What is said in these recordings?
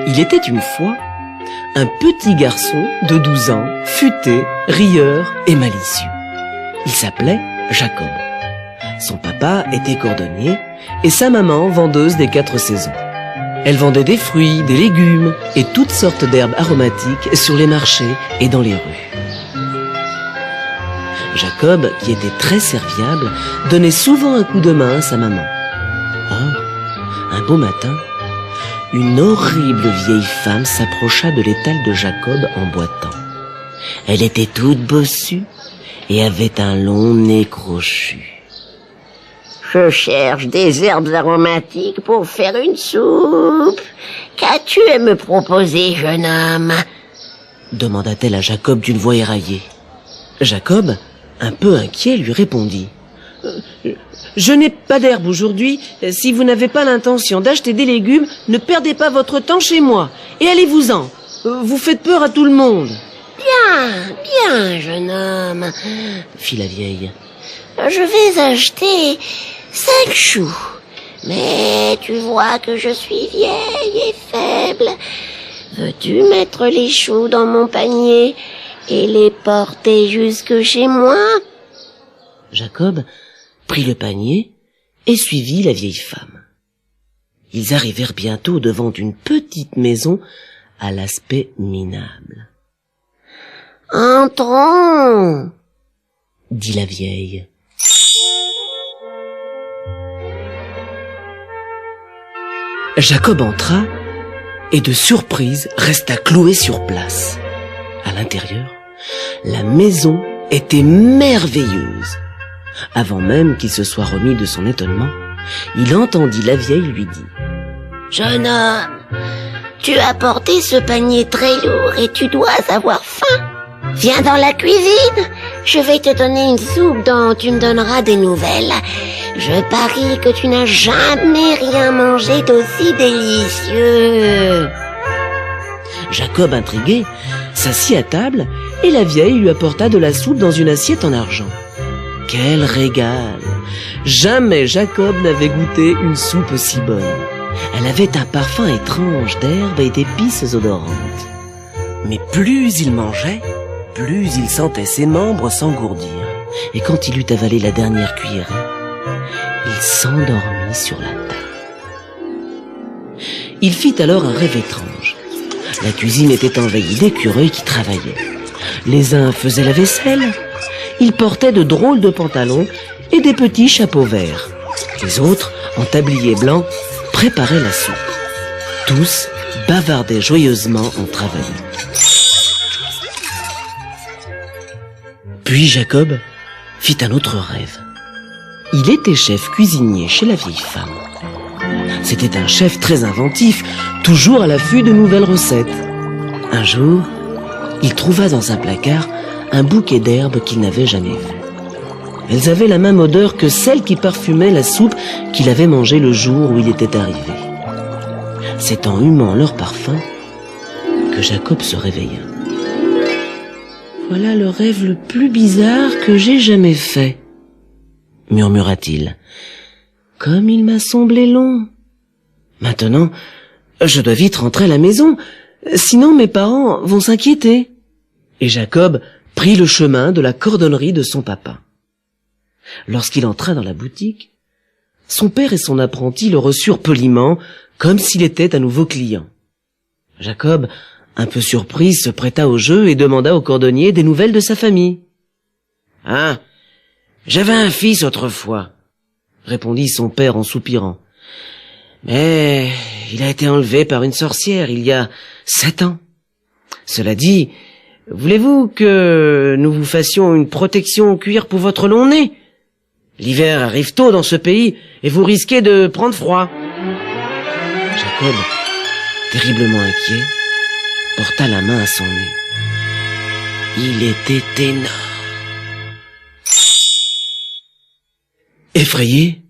Il était une fois un petit garçon de 12 ans, futé, rieur et malicieux. Il s'appelait Jacob. Son papa était cordonnier et sa maman vendeuse des 4 saisons. Elle vendait des fruits, des légumes et toutes sortes d'herbes aromatiques sur les marchés et dans les rues. Jacob, qui était très serviable, donnait souvent un coup de main à sa maman. Or, un beau matin, une horrible vieille femme s'approcha de l'étal de Jacob en boitant. Elle était toute bossue et avait un long nez crochu. « Je cherche des herbes aromatiques pour faire une soupe. Qu'as-tu à me proposer, jeune homme ?» demanda-t-elle à Jacob d'une voix éraillée. Jacob, un peu inquiet, lui répondit. Je n'ai pas d'herbe aujourd'hui. Si vous n'avez pas l'intention d'acheter des légumes, ne perdez pas votre temps chez moi. Et allez-vous-en. Vous faites peur à tout le monde. Bien, jeune homme, fit la vieille. Je vais acheter 5 choux. Mais tu vois que je suis vieille et faible. Veux-tu mettre les choux dans mon panier et les porter jusque chez moi? Jacob prit le panier et suivit la vieille femme. Ils arrivèrent bientôt devant une petite maison à l'aspect minable. « Entrons !» dit la vieille. Jacob entra et de surprise resta cloué sur place. À l'intérieur, la maison était merveilleuse. Avant même qu'il se soit remis de son étonnement, il entendit la vieille lui dire « Jeune homme, tu as porté ce panier très lourd et tu dois avoir faim. Viens dans la cuisine, je vais te donner une soupe dont tu me donneras des nouvelles. Je parie que tu n'as jamais rien mangé d'aussi délicieux. » Jacob, intrigué, s'assit à table et la vieille lui apporta de la soupe dans une assiette en argent. Quel régal! Jamais Jacob n'avait goûté une soupe aussi bonne. Elle avait un parfum étrange d'herbes et d'épices odorantes. Mais plus il mangeait, plus il sentait ses membres s'engourdir. Et quand il eut avalé la dernière cuillerée, il s'endormit sur la table. Il fit alors un rêve étrange. La cuisine était envahie d'écureuils qui travaillaient. Les uns faisaient la vaisselle, ils portaient de drôles de pantalons et des petits chapeaux verts. Les autres, en tablier blanc, préparaient la soupe. Tous bavardaient joyeusement en travaillant. Puis Jacob fit un autre rêve. Il était chef cuisinier chez la vieille femme. C'était un chef très inventif, toujours à l'affût de nouvelles recettes. Un jour, il trouva dans un placard un bouquet d'herbes qu'il n'avait jamais vu. Elles avaient la même odeur que celle qui parfumait la soupe qu'il avait mangée le jour où il était arrivé. C'est en humant leur parfum que Jacob se réveilla. « Voilà le rêve le plus bizarre que j'ai jamais fait, » murmura-t-il. « Comme il m'a semblé long. Maintenant, je dois vite rentrer à la maison, sinon mes parents vont s'inquiéter. » Et Jacob prit le chemin de la cordonnerie de son papa. Lorsqu'il entra dans la boutique, son père et son apprenti le reçurent poliment, comme s'il était un nouveau client. Jacob, un peu surpris, se prêta au jeu et demanda au cordonnier des nouvelles de sa famille. « Ah, j'avais un fils autrefois, » répondit son père en soupirant. « Mais il a été enlevé par une sorcière il y a 7 ans. Cela dit, voulez-vous que nous vous fassions une protection en cuir pour votre long nez? L'hiver arrive tôt dans ce pays et vous risquez de prendre froid. » Jacob, terriblement inquiet, porta la main à son nez. Il était énorme. Effrayé,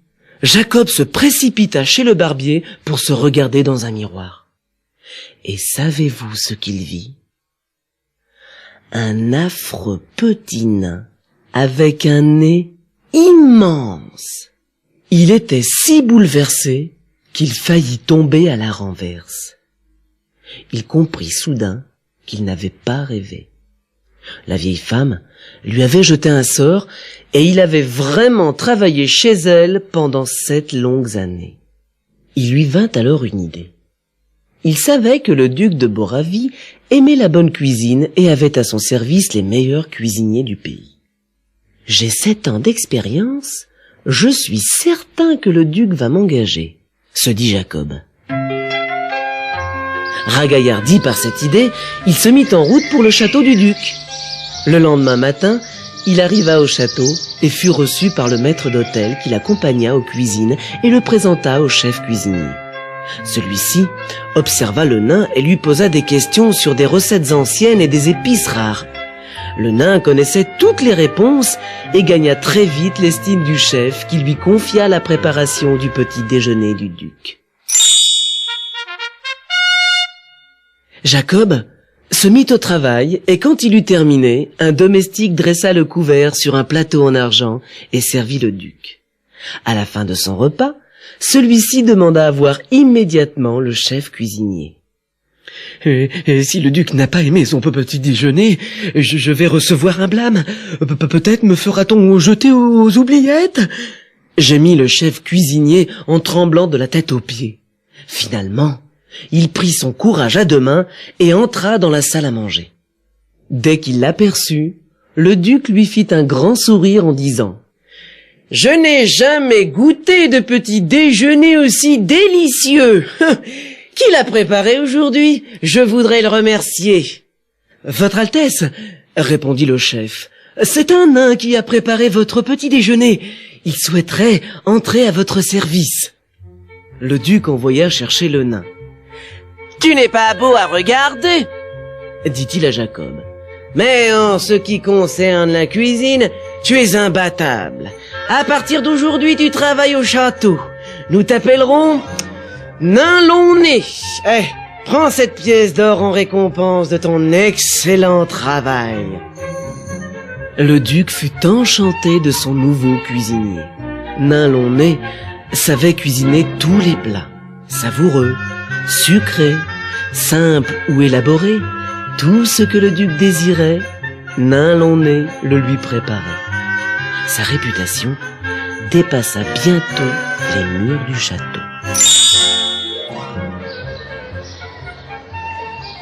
Jacob se précipita chez le barbier pour se regarder dans un miroir. Et savez-vous ce qu'il vit? Un affreux petit nain avec un nez immense. Il était si bouleversé qu'il faillit tomber à la renverse. Il comprit soudain qu'il n'avait pas rêvé. La vieille femme lui avait jeté un sort et il avait vraiment travaillé chez elle pendant 7 longues années. Il lui vint alors une idée. Il savait que le duc de Boravie aimait la bonne cuisine et avait à son service les meilleurs cuisiniers du pays. « J'ai 7 ans d'expérience, je suis certain que le duc va m'engager », se dit Jacob. Ragaillardi par cette idée, il se mit en route pour le château du duc. Le lendemain matin, il arriva au château et fut reçu par le maître d'hôtel qui l'accompagna aux cuisines et le présenta au chef cuisinier. Celui-ci observa le nain et lui posa des questions sur des recettes anciennes et des épices rares. Le nain connaissait toutes les réponses et gagna très vite l'estime du chef qui lui confia la préparation du petit déjeuner du duc. Jacob se mit au travail et quand il eut terminé, un domestique dressa le couvert sur un plateau en argent et servit le duc. À la fin de son repas, celui-ci demanda à voir immédiatement le chef cuisinier. Et si le duc n'a pas aimé son petit déjeuner, je vais recevoir un blâme. Peut-être me fera-t-on jeter aux oubliettes, gémit le chef cuisinier en tremblant de la tête aux pieds. Finalement, il prit son courage à 2 mains et entra dans la salle à manger. Dès qu'il l'aperçut, le duc lui fit un grand sourire en disant « Je n'ai jamais goûté de petit déjeuner aussi délicieux. Qui l'a préparé aujourd'hui? Je voudrais le remercier. »« Votre Altesse, » répondit le chef, « c'est un nain qui a préparé votre petit déjeuner. Il souhaiterait entrer à votre service. » Le duc envoya chercher le nain. « Tu n'es pas beau à regarder, » dit-il à Jacob. « Mais en ce qui concerne la cuisine, tu es imbattable. À partir d'aujourd'hui, tu travailles au château. Nous t'appellerons Nain Long-Nez. Prends cette pièce d'or en récompense de ton excellent travail. » Le duc fut enchanté de son nouveau cuisinier. Nain Long-Nez savait cuisiner tous les plats, savoureux, sucrés, simples ou élaborés. Tout ce que le duc désirait, Nain Long-Nez le lui préparait. Sa réputation dépassa bientôt les murs du château.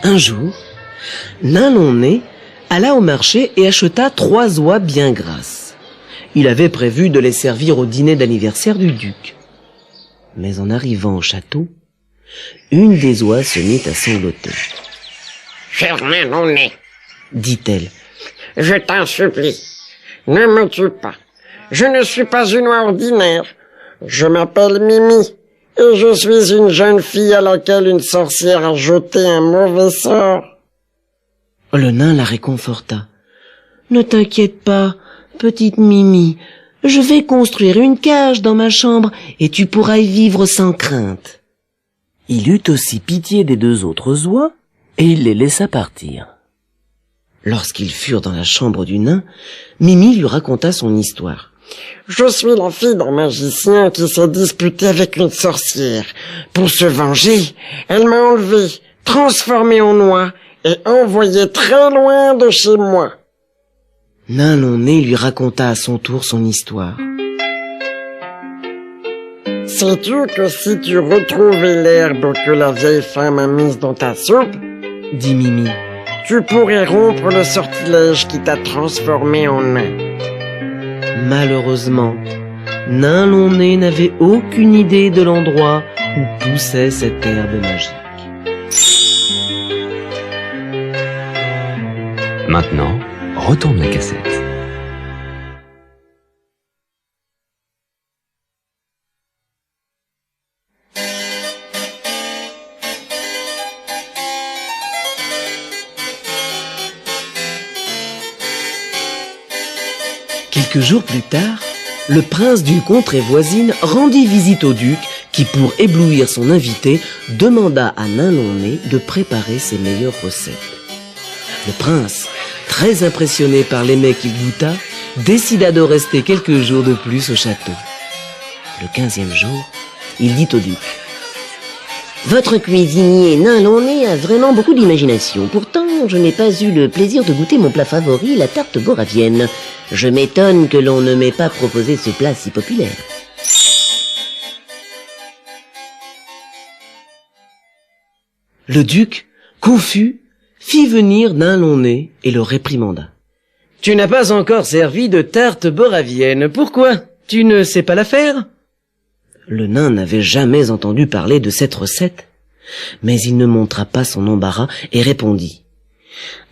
Un jour, Nain Long-Nez alla au marché et acheta 3 oies bien grasses. Il avait prévu de les servir au dîner d'anniversaire du duc. Mais en arrivant au château, une des oies se mit à sangloter. « Cher Nain Long-Nez, dit-elle, je t'en supplie, ne me tue pas. Je ne suis pas une oie ordinaire. Je m'appelle Mimi, et je suis une jeune fille à laquelle une sorcière a jeté un mauvais sort. » Le nain la réconforta. « Ne t'inquiète pas, petite Mimi, je vais construire une cage dans ma chambre et tu pourras y vivre sans crainte. » Il eut aussi pitié des 2 autres oies et il les laissa partir. Lorsqu'ils furent dans la chambre du nain, Mimi lui raconta son histoire. « Je suis la fille d'un magicien qui s'est disputé avec une sorcière. Pour se venger, elle m'a enlevée, transformée en oie et envoyée très loin de chez moi. » Nain Long-Nez lui raconta à son tour son histoire. « Sais-tu que si tu retrouvais l'herbe que la vieille femme a mise dans ta soupe, dit Mimi, tu pourrais rompre le sortilège qui t'a transformé en nain. » Malheureusement, Nain Long-Nez n'avait aucune idée de l'endroit où poussait cette herbe magique. Maintenant, retourne la cassette. Quelques jours plus tard, le prince d'une contrée voisine rendit visite au duc qui, pour éblouir son invité, demanda à Nain Long-Nez de préparer ses meilleures recettes. Le prince, très impressionné par les mets qu'il goûta, décida de rester quelques jours de plus au château. Le 15e jour, il dit au duc: votre cuisinier nain long-nez a vraiment beaucoup d'imagination. Pourtant, je n'ai pas eu le plaisir de goûter mon plat favori, la tarte boravienne. Je m'étonne que l'on ne m'ait pas proposé ce plat si populaire. Le duc, confus, fit venir nain long-nez et le réprimanda. Tu n'as pas encore servi de tarte boravienne. Pourquoi? Tu ne sais pas la faire? Le nain n'avait jamais entendu parler de cette recette, mais il ne montra pas son embarras et répondit: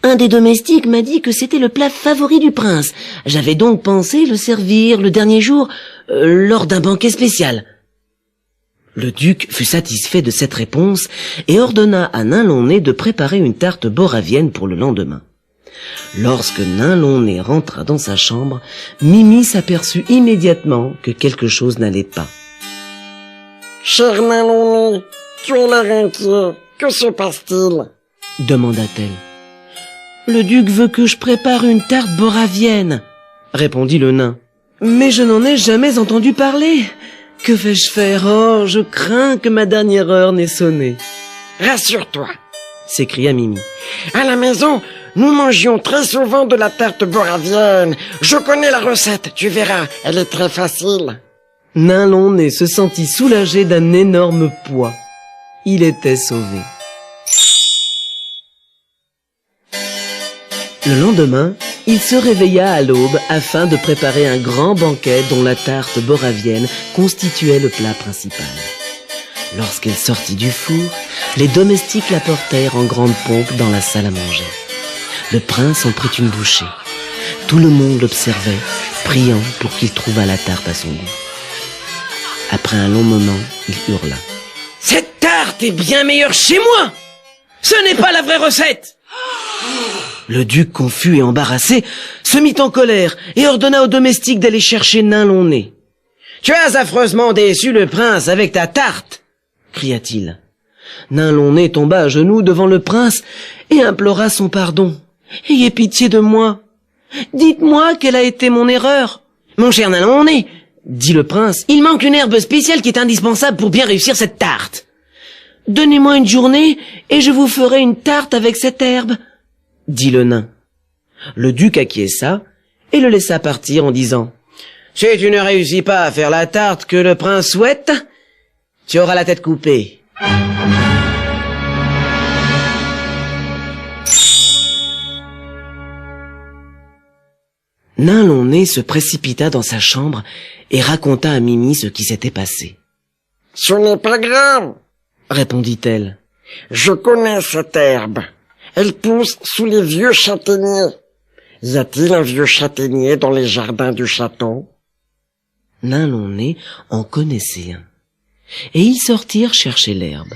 un des domestiques m'a dit que c'était le plat favori du prince. J'avais donc pensé le servir le dernier jour, lors d'un banquet spécial. Le duc fut satisfait de cette réponse et ordonna à Nain long-nez de préparer une tarte boravienne pour le lendemain. Lorsque Nain long-nez rentra dans sa chambre, Mimi s'aperçut immédiatement que quelque chose n'allait pas. Cher Nain long-nez, tu as l'air inquiet. Que se passe-t-il? Demanda-t-elle. Le duc veut que je prépare une tarte boravienne, répondit le nain. Mais je n'en ai jamais entendu parler. Que vais-je faire? Oh, je crains que ma dernière heure n'ait sonné. Rassure-toi, s'écria Mimi. à la maison, nous mangions très souvent de la tarte boravienne. Je connais la recette, tu verras, elle est très facile. Nain long-nez se sentit soulagé d'un énorme poids. Il était sauvé. Le lendemain, il se réveilla à l'aube afin de préparer un grand banquet dont la tarte boravienne constituait le plat principal. Lorsqu'elle sortit du four, les domestiques la portèrent en grande pompe dans la salle à manger. Le prince en prit une bouchée. Tout le monde l'observait, priant pour qu'il trouvât la tarte à son goût. Après un long moment, il hurla: cette tarte est bien meilleure chez moi! Ce n'est pas la vraie recette! Le duc, confus et embarrassé, se mit en colère et ordonna aux domestiques d'aller chercher Nain long-nez. « Tu as affreusement déçu le prince avec ta tarte !» cria-t-il. Nain long-nez tomba à genoux devant le prince et implora son pardon. « Ayez pitié de moi. Dites-moi quelle a été mon erreur. »« Mon cher Nain long-nez, dit le prince, il manque une herbe spéciale qui est indispensable pour bien réussir cette tarte. Donnez-moi une journée et je vous ferai une tarte avec cette herbe, dit le nain. Le duc acquiesça et le laissa partir en disant: si tu ne réussis pas à faire la tarte que le prince souhaite, tu auras la tête coupée. Nain long-nez se précipita dans sa chambre et raconta à Mimi ce qui s'était passé. Ce n'est pas grave, répondit-elle. Je connais cette herbe. Elle pousse sous les vieux châtaigniers. Y a-t-il un vieux châtaignier dans les jardins du château? Nain long-nez en connaissait un. Et ils sortirent chercher l'herbe.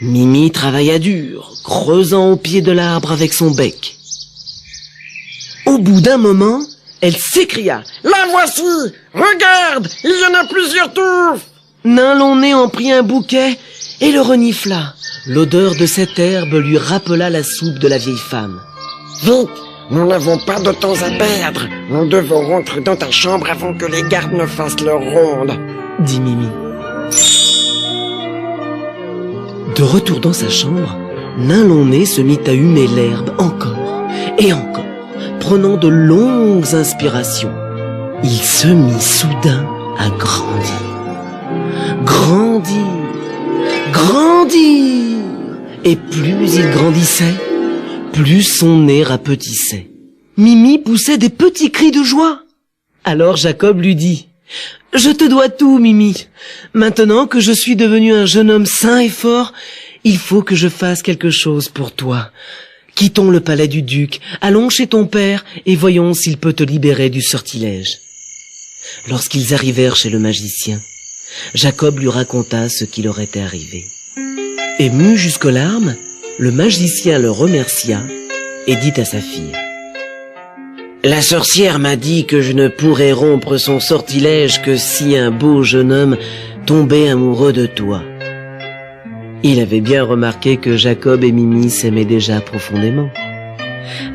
Mimi travailla dur, creusant au pied de l'arbre avec son bec. Au bout d'un moment, elle s'écria: la voici! Regarde! Il y en a plusieurs touffes! Nain long-nez en prit un bouquet et le renifla. L'odeur de cette herbe lui rappela la soupe de la vieille femme. Vite! Nous n'avons pas de temps à perdre. Nous devons rentrer dans ta chambre avant que les gardes ne fassent leur ronde, dit Mimi. De retour dans sa chambre, Nain long-nez se mit à humer l'herbe encore et encore, prenant de longues inspirations. Il se mit soudain à grandir. Grandir, grandir. Et plus il grandissait, plus son nez rapetissait. Mimi poussait des petits cris de joie. Alors Jacob lui dit: je te dois tout, Mimi. Maintenant que je suis devenu un jeune homme sain et fort, il faut que je fasse quelque chose pour toi. Quittons le palais du duc, allons chez ton père et voyons s'il peut te libérer du sortilège. Lorsqu'ils arrivèrent chez le magicien, Jacob lui raconta ce qui leur était arrivé. Ému jusqu'aux larmes, le magicien le remercia et dit à sa fille: la sorcière m'a dit que je ne pourrais rompre son sortilège que si un beau jeune homme tombait amoureux de toi. Il avait bien remarqué que Jacob et Mimi s'aimaient déjà profondément.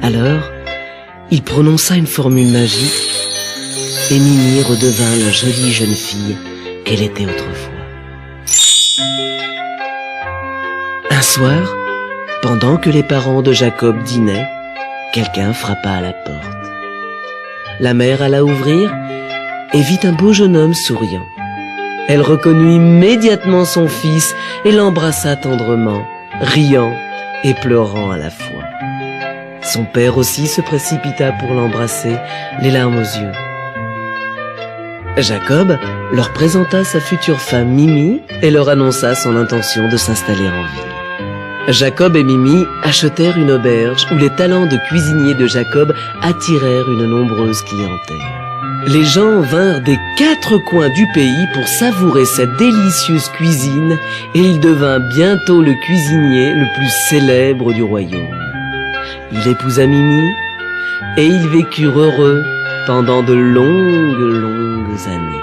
Alors, il prononça une formule magique et Mimi redevint la jolie jeune fille qu'elle était autrefois. Un soir, pendant que les parents de Jacob dînaient, quelqu'un frappa à la porte. La mère alla ouvrir et vit un beau jeune homme souriant. Elle reconnut immédiatement son fils et l'embrassa tendrement, riant et pleurant à la fois. Son père aussi se précipita pour l'embrasser, les larmes aux yeux. Jacob leur présenta sa future femme Mimi et leur annonça son intention de s'installer en ville. Jacob et Mimi achetèrent une auberge où les talents de cuisinier de Jacob attirèrent une nombreuse clientèle. Les gens vinrent des 4 coins du pays pour savourer cette délicieuse cuisine et il devint bientôt le cuisinier le plus célèbre du royaume. Il épousa Mimi et ils vécurent heureux pendant de longues années.